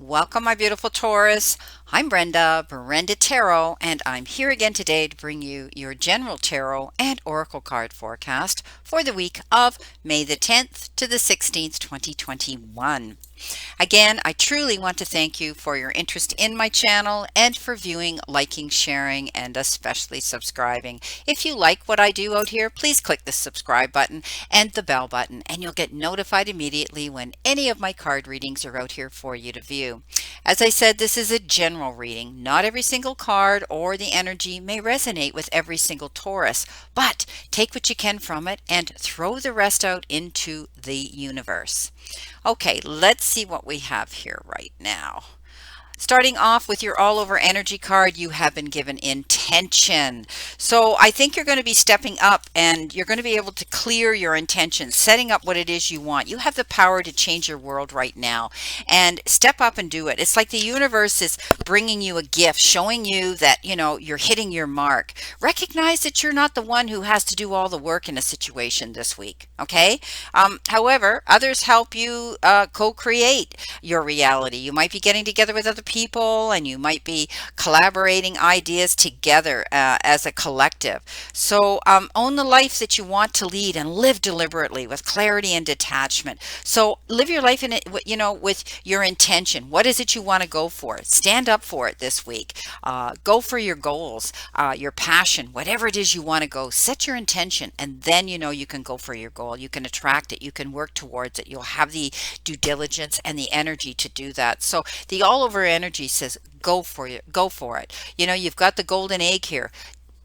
Welcome, my beautiful Taurus. I'm Brenda Tarot, and I'm here again today to bring you your general tarot and oracle card forecast for the week of May the 10th to the 16th, 2021. Again, I truly want to thank you for your interest in my channel and for viewing, liking, sharing, and especially subscribing. If you like what I do out here, please click the subscribe button and the bell button, and you'll get notified immediately when any of my card readings are out here for you to view. As I said, this is a general reading. Not every single card or the energy may resonate with every single Taurus, but take what you can from it and throw the rest out into the universe. Okay, let's see what we have here right now. Starting off with your all over energy card, you have been given intention. So I think you're going to be stepping up and you're going to be able to clear your intentions, setting up what it is you want. You have the power to change your world right now and step up and do it. It's like the universe is bringing you a gift, showing you that, you're hitting your mark. Recognize that you're not the one who has to do all the work in a situation this week. Okay. However, others help you co-create your reality. You might be getting together with other people and you might be collaborating ideas together as a collective. So own the life that you want to lead and live deliberately with clarity and detachment. So live your life in it, with your intention. What is it you want to go for? Stand up for it this week. Go for your goals, your passion, whatever it is you want to go. Set your intention, and then you can go for your goal. You can attract it. You can work towards it. You'll have the due diligence and the energy to do that. So the all over energy says go for it. Go for it. You've got the golden egg here.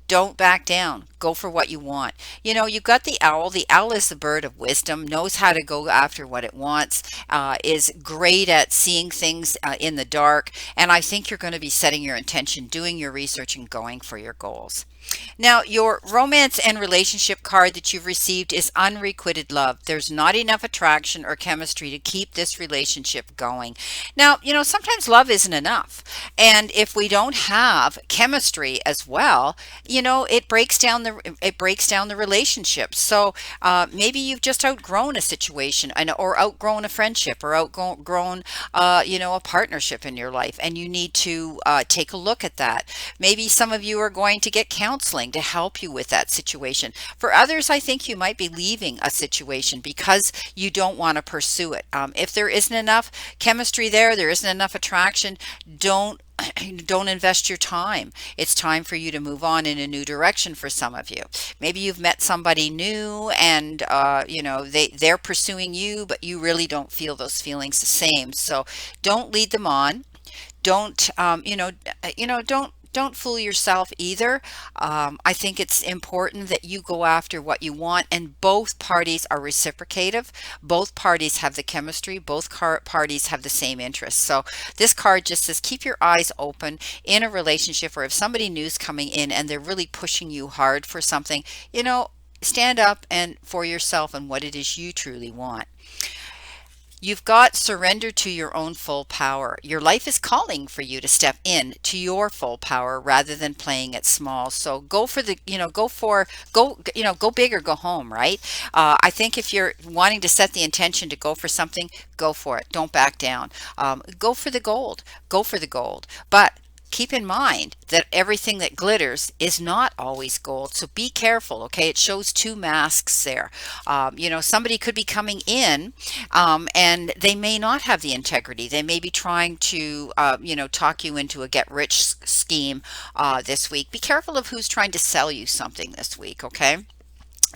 Don't back down. Go for what you want. You've got the owl. The owl is the bird of wisdom, knows how to go after what it wants, is great at seeing things in the dark. And I think you're going to be setting your intention, doing your research, and going for your goals. Now, your romance and relationship card that you've received is unrequited love. There's not enough attraction or chemistry to keep this relationship going. Now, sometimes love isn't enough. And if we don't have chemistry as well, it breaks down the relationship. So maybe you've just outgrown a situation or outgrown a friendship or outgrown a partnership in your life, and you need to take a look at that. Maybe some of you are going to get counseling to help you with that situation. For others, I think you might be leaving a situation because you don't want to pursue it. If there isn't enough chemistry there isn't enough attraction, don't invest your time. It's time for you to move on in a new direction for some of you. Maybe you've met somebody new and they're pursuing you, but you really don't feel those feelings the same. So don't lead them on. Don't fool yourself either. I think it's important that you go after what you want, and both parties are reciprocative. Both parties have the chemistry. Both parties have the same interests. So this card just says keep your eyes open in a relationship, or if somebody new's coming in and they're really pushing you hard for something, stand up and for yourself and what it is you truly want. You've got surrender to your own full power. Your life is calling for you to step in to your full power rather than playing it small. So go for go big or go home, right? I think if you're wanting to set the intention to go for something, go for it. Don't back down. Go for the gold. Go for the gold. But keep in mind that everything that glitters is not always gold. So be careful, okay? It shows two masks there. Somebody could be coming in and they may not have the integrity. They may be trying to, talk you into a get rich scheme this week. Be careful of who's trying to sell you something this week, okay?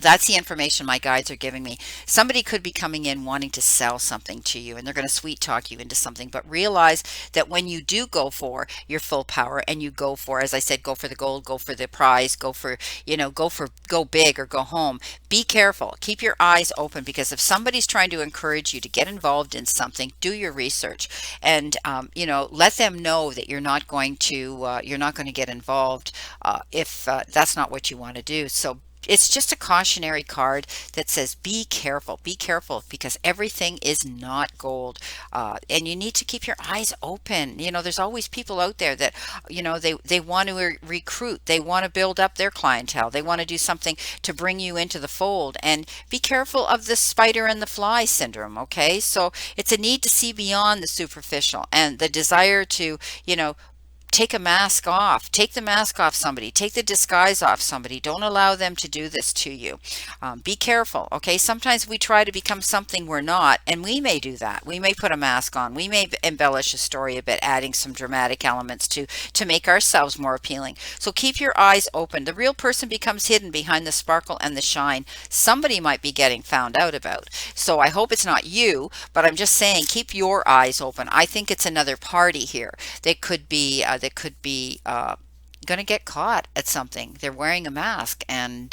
That's the information my guides are giving me. Somebody could be coming in wanting to sell something to you and they're going to sweet talk you into something. But realize that when you do go for your full power and you go for, as I said, go for the gold, go for the prize, go big or go home. Be careful. Keep your eyes open, because if somebody's trying to encourage you to get involved in something, do your research and, let them know that you're not going to get involved if that's not what you want to do. So it's just a cautionary card that says be careful, because everything is not gold. And you need to keep your eyes open. There's always people out there that, they want to recruit, they want to build up their clientele, they want to do something to bring you into the fold. And be careful of the spider and the fly syndrome, okay? So it's a need to see beyond the superficial and the desire to, you know, take a mask off, take the mask off somebody, take the disguise off somebody. Don't allow them to do this to you. Be careful, okay? Sometimes we try to become something we're not, and we may do that. We may put a mask on, we may embellish a story a bit, adding some dramatic elements to make ourselves more appealing. So keep your eyes open. The real person becomes hidden behind the sparkle and the shine somebody might be getting found out about. So I hope it's not you, but I'm just saying keep your eyes open. I think it's another party here that could be going to get caught at something. They're wearing a mask, and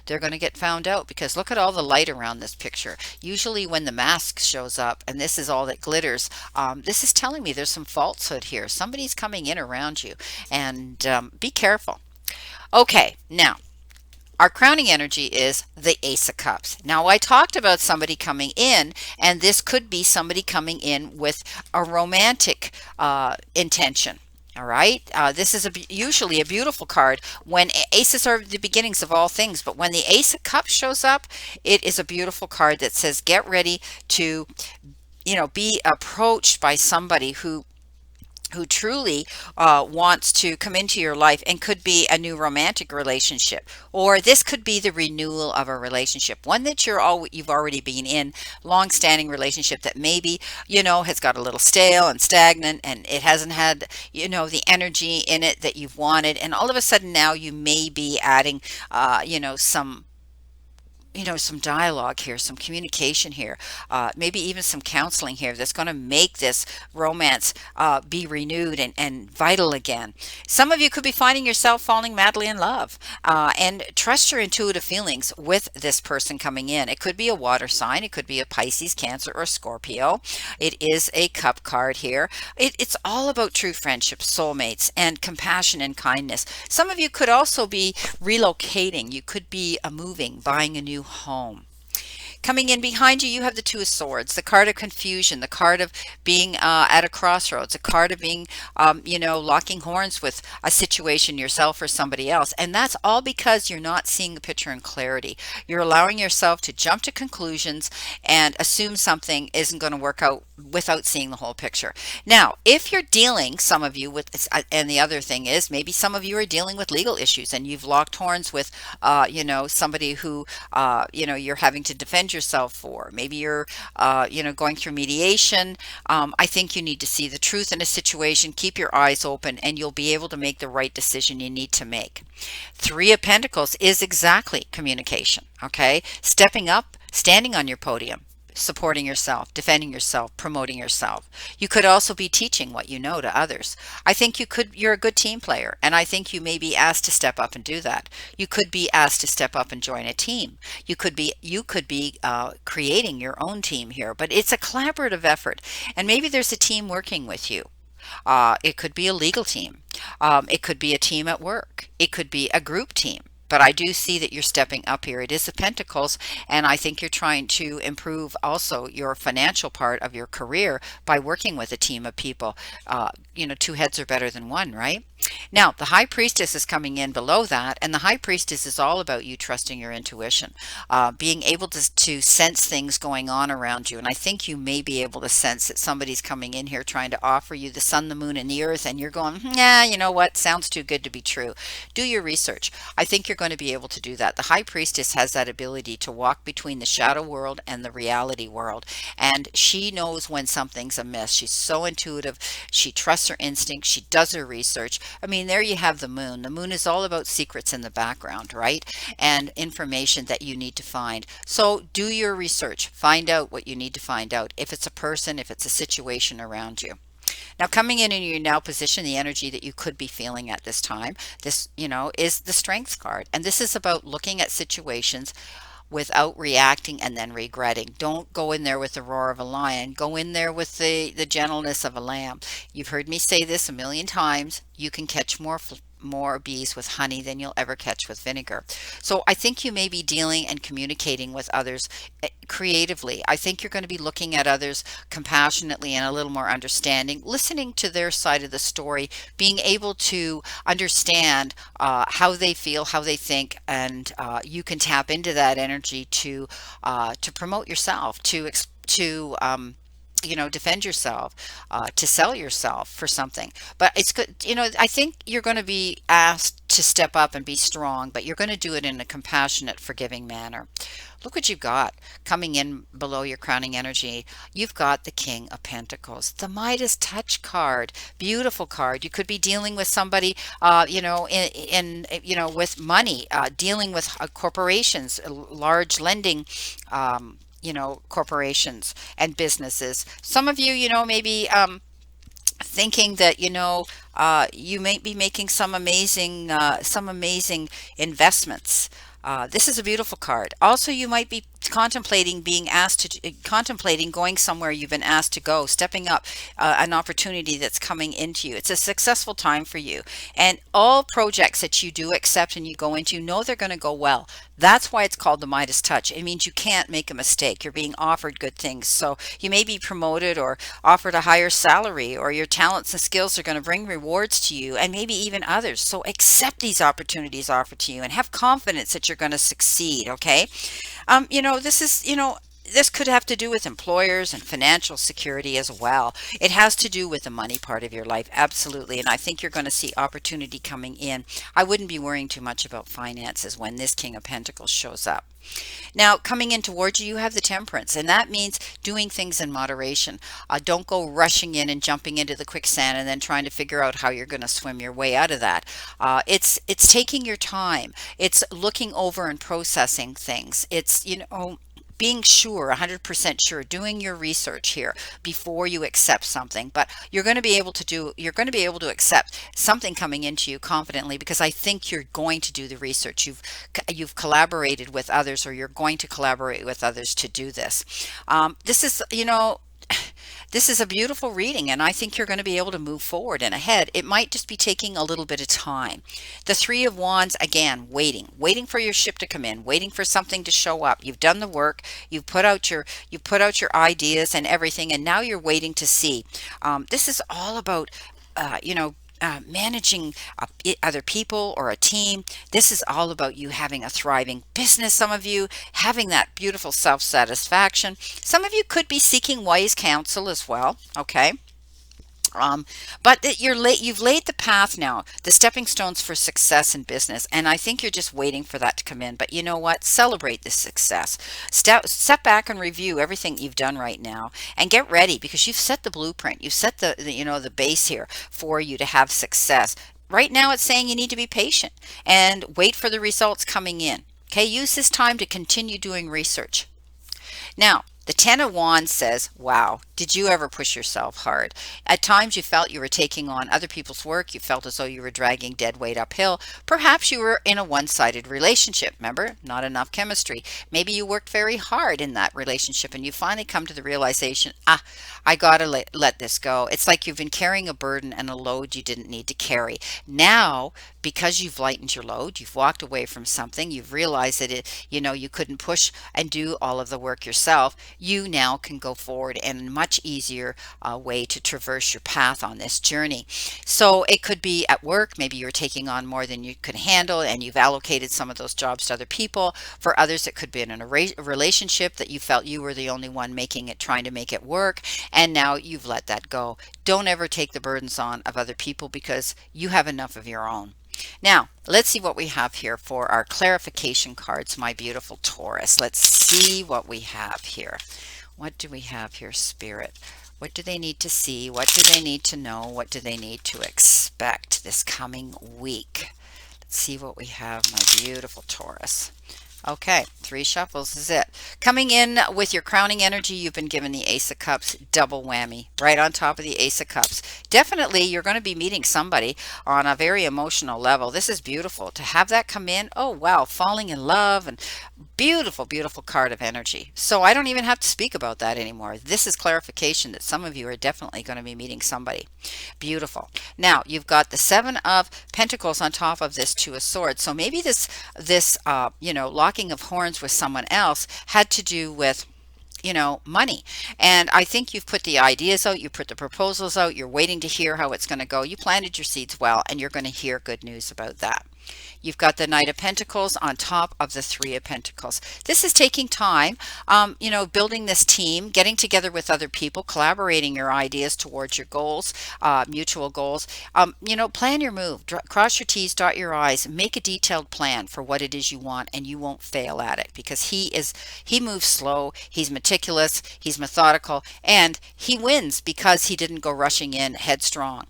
they're going to get found out, because look at all the light around this picture. Usually when the mask shows up and this is all that glitters, this is telling me there's some falsehood here. Somebody's coming in around you, and be careful. Okay, now our crowning energy is the Ace of Cups. Now, I talked about somebody coming in, and this could be somebody coming in with a romantic intention. All right. This is usually a beautiful card when aces are the beginnings of all things. But when the Ace of Cups shows up, it is a beautiful card that says, get ready to, be approached by somebody who truly wants to come into your life, and could be a new romantic relationship, or this could be the renewal of a relationship, one that you've already been in, long-standing relationship that maybe has got a little stale and stagnant, and it hasn't had the energy in it that you've wanted, and all of a sudden now you may be adding some dialogue here, some communication here, maybe even some counseling here that's going to make this romance be renewed and vital again. Some of you could be finding yourself falling madly in love, and trust your intuitive feelings with this person coming in. It could be a water sign, it could be a Pisces, Cancer, or Scorpio. It is a cup card here. It's all about true friendship, soulmates, and compassion and kindness. Some of you could also be relocating. You could be moving, buying a new home. Coming in behind you, you have the Two of Swords, the card of confusion, the card of being at a crossroads, a card of being, locking horns with a situation, yourself or somebody else. And that's all because you're not seeing the picture in clarity. You're allowing yourself to jump to conclusions and assume something isn't going to work out without seeing the whole picture. Now, if you're dealing, some of you with, and the other thing is, maybe some of you are dealing with legal issues, and you've locked horns with, somebody who, you're having to defend yourself for. Maybe you're, going through mediation. I think you need to see the truth in a situation, keep your eyes open, and you'll be able to make the right decision you need to make. Three of Pentacles is exactly communication, okay? Stepping up, standing on your podium, supporting yourself, defending yourself, promoting yourself. You could also be teaching what you know to others. I think you're a good team player, and I think you may be asked to step up and do that. You could be asked to step up and join a team. You could be creating your own team here, but it's a collaborative effort, and maybe there's a team working with you. It could be a legal team. It could be a team at work. It could be a group team. But I do see that you're stepping up here. It is the Pentacles, and I think you're trying to improve also your financial part of your career by working with a team of people. Two heads are better than one, right? Now, the High Priestess is coming in below that, and the High Priestess is all about you trusting your intuition, being able to sense things going on around you. And I think you may be able to sense that somebody's coming in here trying to offer you the sun, the moon, and the earth, and you're going, yeah, you know what? Sounds too good to be true. Do your research. I think you're going to be able to do that. The High Priestess has that ability to walk between the shadow world and the reality world, and she knows when something's amiss. She's so intuitive. She trusts her instincts. She does her research. I mean, there you have the moon. The moon is all about secrets in the background, right? And information that you need to find. So do your research. Find out what you need to find out. If it's a person, if it's a situation around you. Now, coming in your now position, the energy that you could be feeling at this time, this, is the Strength card. And this is about looking at situations without reacting and then regretting. Don't go in there with the roar of a lion. Go in there with the gentleness of a lamb. You've heard me say this a million times. You can catch more more bees with honey than you'll ever catch with vinegar. So I think you may be dealing and communicating with others creatively. I think you're going to be looking at others compassionately and a little more understanding, listening to their side of the story, being able to understand how they feel, how they think, and you can tap into that energy to promote yourself, to defend yourself, to sell yourself for something. But it's good, I think you're going to be asked to step up and be strong, but you're going to do it in a compassionate, forgiving manner. Look what you've got coming in below your crowning energy. You've got the King of Pentacles, the Midas touch card, beautiful card. You could be dealing with somebody, with money, dealing with corporations, large lending, corporations and businesses. Some of you, maybe thinking that you may be making some amazing investments. This is a beautiful card. Also, you might be contemplating going somewhere you've been asked to go, stepping up an opportunity that's coming into you. It's a successful time for you, and all projects that you do accept and you go into, know they're going to go well. That's why it's called the Midas touch. It means you can't make a mistake. You're being offered good things. So you may be promoted or offered a higher salary, or your talents and skills are going to bring rewards to you and maybe even others. So accept these opportunities offered to you and have confidence that you're going to succeed. Okay. This could have to do with employers and financial security as well. It has to do with the money part of your life, absolutely. And I think you're going to see opportunity coming in. I wouldn't be worrying too much about finances when this King of Pentacles shows up. Now, coming in towards you, you have the Temperance, and that means doing things in moderation. Don't go rushing in and jumping into the quicksand and then trying to figure out how you're going to swim your way out of that. It's taking your time. It's looking over and processing things. It's, being sure, 100% sure, doing your research here before you accept something. But you're going to be able to accept something coming into you confidently, because I think you're going to do the research. You've collaborated with others, or you're going to collaborate with others to do this. This is, this is a beautiful reading, and I think you're going to be able to move forward and ahead. It might just be taking a little bit of time. The Three of Wands, again, waiting for your ship to come in, waiting for something to show up. You've done the work, you've put out your ideas and everything, and now you're waiting to see. This is all about, managing other people or a team. This is all about you having a thriving business. Some of you having that beautiful self-satisfaction. Some of you could be seeking wise counsel as well. Okay. But you've laid the path now, the stepping stones for success in business, and I think you're just waiting for that to come in. But you know what? Celebrate this success. Step back and review everything you've done right now, and get ready, because you've set the blueprint. You've set the base here for you to have success. Right now, it's saying you need to be patient and wait for the results coming in. Okay, use this time to continue doing research. Now, the Ten of Wands says, wow, did you ever push yourself hard? At times you felt you were taking on other people's work. You felt as though you were dragging dead weight uphill. Perhaps you were in a one-sided relationship. Remember, not enough chemistry. Maybe you worked very hard in that relationship and you finally come to the realization, I gotta let this go. It's like you've been carrying a burden and a load you didn't need to carry. Now, because you've lightened your load, you've walked away from something, you've realized that you couldn't push and do all of the work yourself. You now can go forward in a much easier way to traverse your path on this journey. So it could be at work. Maybe you're taking on more than you could handle and you've allocated some of those jobs to other people. For others, it could be in a relationship that you felt you were the only one trying to make it work, and now you've let that go. Don't ever take the burdens on of other people, because you have enough of your own. Now, let's see what we have here for our clarification cards, my beautiful Taurus. Let's see what we have here. What do we have here, Spirit? What do they need to see? What do they need to know? What do they need to expect this coming week? Let's see what we have, my beautiful Taurus. Okay, 3 shuffles is it. Coming in with your crowning energy, you've been given the Ace of Cups, double whammy, right on top of the Ace of Cups. Definitely, you're going to be meeting somebody on a very emotional level. This is beautiful to have that come in. Oh, wow, falling in love and Beautiful, beautiful card of energy. So I don't even have to speak about that anymore. This is clarification that some of you are definitely going to be meeting somebody. Beautiful. Now you've got the Seven of Pentacles on top of this Two of Swords. So maybe this locking of horns with someone else had to do with money. And I think you've put the ideas out, you put the proposals out, you're waiting to hear how it's going to go. You planted your seeds well, and you're going to hear good news about that. You've got the Knight of Pentacles on top of the Three of Pentacles. This is taking time, building this team, getting together with other people, collaborating your ideas towards your goals, mutual goals. Plan your move, cross your T's, dot your I's, make a detailed plan for what it is you want, and you won't fail at it because he moves slow, he's meticulous, he's methodical, and he wins because he didn't go rushing in headstrong.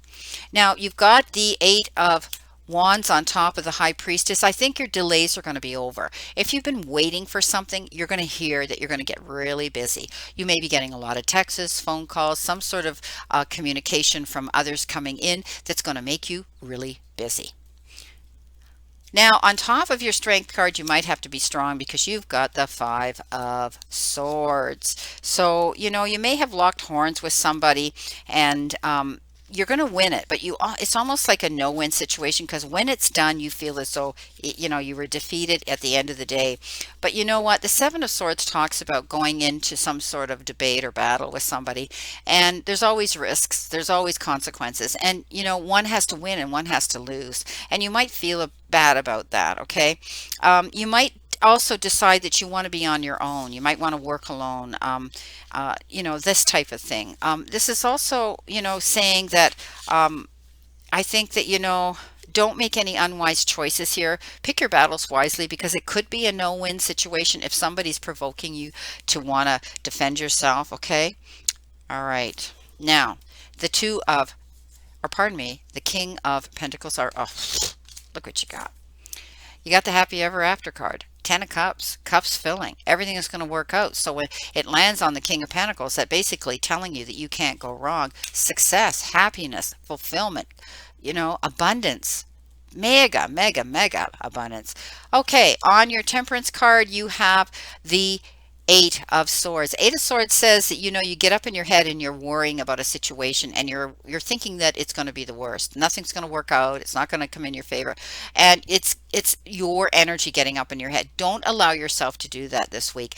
Now you've got the Eight of Wands on top of the High Priestess. I think your delays are going to be over. If you've been waiting for something, you're going to hear that you're going to get really busy. You may be getting a lot of texts, phone calls, some sort of communication from others coming in that's going to make you really busy. Now, on top of your Strength card, you might have to be strong because you've got the Five of Swords. So, you may have locked horns with somebody and you're going to win it, but it's almost like a no-win situation because when it's done, you feel as though, you were defeated at the end of the day. But you know what? The Seven of Swords talks about going into some sort of debate or battle with somebody, and there's always risks, there's always consequences, and one has to win and one has to lose, and you might feel bad about that, okay? You might also decide that you want to be on your own. You might want to work alone, this type of thing. This is also, saying that I think that, don't make any unwise choices here. Pick your battles wisely because it could be a no-win situation if somebody's provoking you to want to defend yourself, okay? All right. Now, the King of Pentacles are, oh, look what you got. You got the Happy Ever After card. Ten of Cups, cups filling. Everything is going to work out. So when it lands on the King of Pentacles, that basically telling you that you can't go wrong. Success, happiness, fulfillment, abundance. Mega, mega, mega abundance. Okay, on your Temperance card, you have the Eight of Swords. Eight of Swords says that you get up in your head and you're worrying about a situation and you're thinking that it's going to be the worst. Nothing's going to work out. It's not going to come in your favor. And it's your energy getting up in your head. Don't allow yourself to do that this week.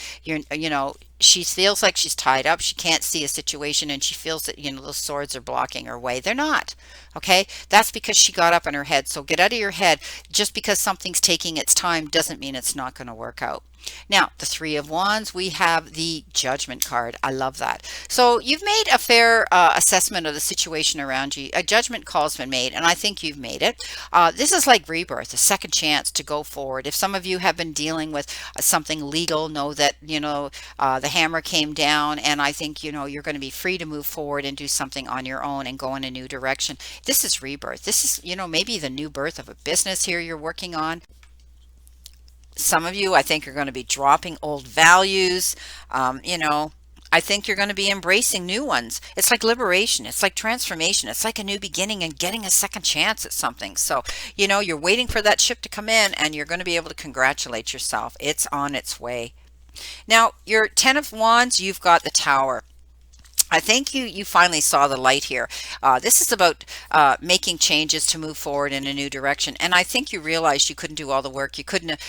She feels like she's tied up. She can't see a situation and she feels that those swords are blocking her way. They're not. Okay? That's because she got up in her head. So get out of your head. Just because something's taking its time doesn't mean it's not going to work out. Now, the Three of Wands, we have the Judgment card. I love that. So you've made a fair assessment of the situation around you. A judgment call's been made, and I think you've made it. This is like rebirth, a second chance to go forward. If some of you have been dealing with something legal, know that, the hammer came down, and I think, you're going to be free to move forward and do something on your own and go in a new direction. This is rebirth. This is, maybe the new birth of a business here you're working on. Some of you, I think, are going to be dropping old values. I think you're going to be embracing new ones. It's like liberation. It's like transformation. It's like a new beginning and getting a second chance at something. So, you're waiting for that ship to come in and you're going to be able to congratulate yourself. It's on its way. Now, your Ten of Wands, you've got the Tower. I think you finally saw the light here. This is about making changes to move forward in a new direction, and I think you realized you couldn't do all the work. You couldn't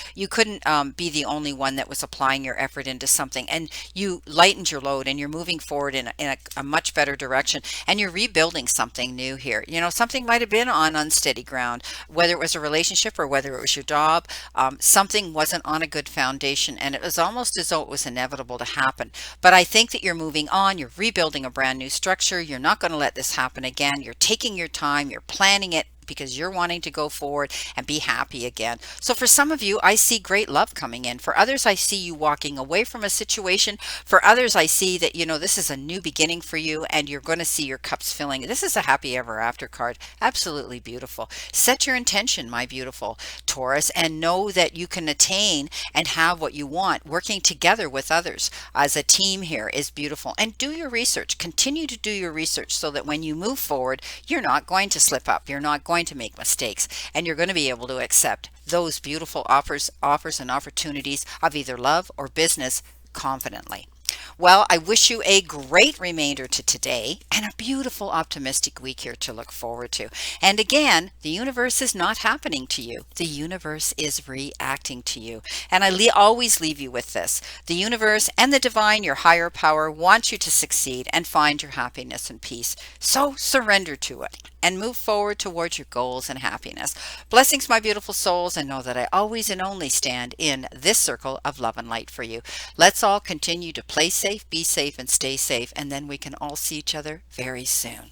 be the only one that was applying your effort into something, and you lightened your load, and you're moving forward in a much better direction, and you're rebuilding something new here. Something might have been on unsteady ground, whether it was a relationship or whether it was your job. Something wasn't on a good foundation, and it was almost as though it was inevitable to happen. But I think that you're moving on. You're rebuilding a brand new structure. You're not going to let this happen again. You're taking your time. You're planning it because you're wanting to go forward and be happy again. So for some of you, I see great love coming in. For others, I see you walking away from a situation. For others, I see that, this is a new beginning for you and you're going to see your cups filling. This is a Happy Ever After card. Absolutely beautiful. Set your intention, my beautiful Taurus, and know that you can attain and have what you want. Working together with others as a team here is beautiful. And do your research. Continue to do your research so that when you move forward, you're not going to slip up. You're not going to make mistakes, and you're going to be able to accept those beautiful offers and opportunities of either love or business confidently. Well, I wish you a great remainder to today and a beautiful, optimistic week here to look forward to. And again, the universe is not happening to you. The universe is reacting to you. And always leave you with this. The universe and the divine, your higher power, want you to succeed and find your happiness and peace. So surrender to it and move forward towards your goals and happiness. Blessings, my beautiful souls, and know that I always and only stand in this circle of love and light for you. Let's all continue to play safe, be safe, and stay safe, and then we can all see each other very soon.